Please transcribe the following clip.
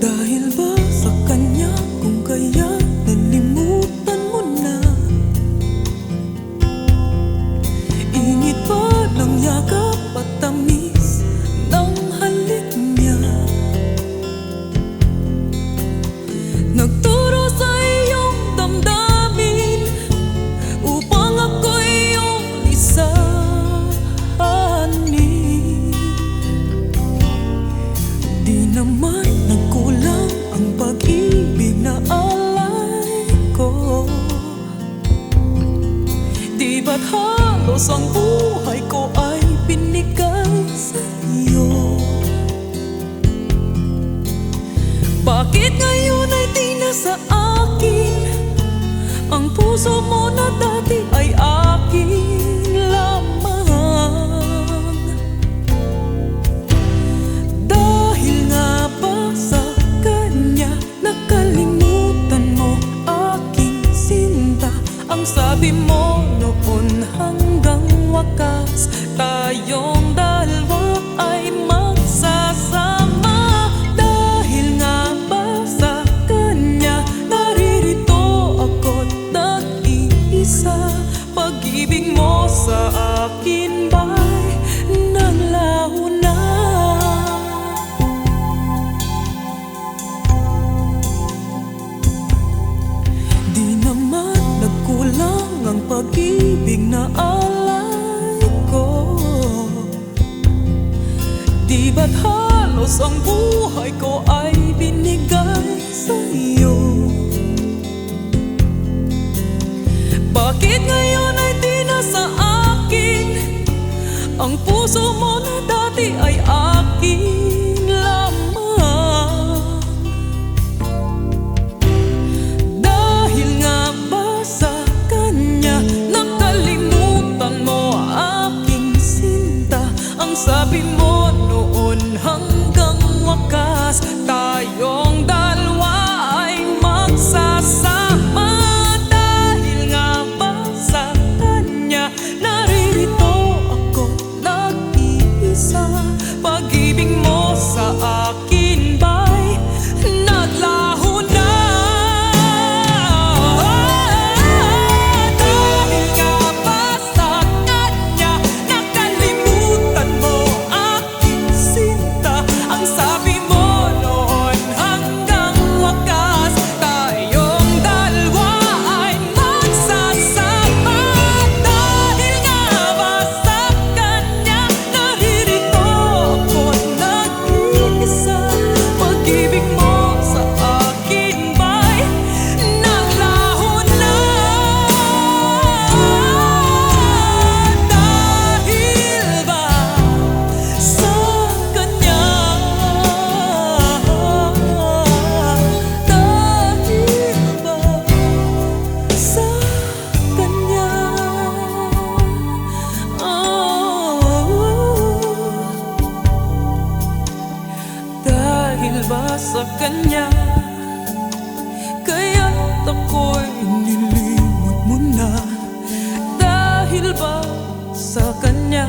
Dahil ba sa kanya kung kaya nalimutan mo na? Ingit pa ng yakap at tamis ng halik niya. Nagturo sa iyong damdamin upang ako'y iyong lisanin. Di naman nagkulang ang pag-ibig na alay ko. Di ba't halos ang buhay ko ay binigay sa iyo? Bakit ngayon ay di na sa akin ang puso mo na dati ay akin lamang? Dahil nga ba sa kanya nakalimutan mo aking sinta? Ang sabi mo noon hanggang wakas tayong dalawa ay magsasama. Dahil nga ba sa kanya naririto ako't nag-iisa? Pag-ibig mo sa akin ba'y naglaho na? Di naman nagkulang ang pag-ibig na alay ko. Di ba't halos ang buhay ko ay binigay sa iyo? Bakit ngayon ay di na sa akin ang puso mo na dati ay akin lamang? Dahil nga ba sa kanya nakalimutan mo aking sinta? Ang sabi mo noon hanggang wakas tayong dalawa ay magsasama. Dahil nga ba sa kanya naririto ako nag-iisa? Pag-ibig mo sa akin ba'y naglaho na? Dahil nga ba sa kanya nakalimutan mo aking sinta? Ang sabi mo noon hanggang wakas tayong dalawa ay magsasama. Dahil nga ba sa kanya naririto ako't nag-iisa? Pag-ibig mo sa akin ba'y naglaho na? Dahil ba sa kanya? Dahil ba sa kanya? Dahil ba sa kanya kaya't ako'y nilimot mo na? Dahil ba sa kanya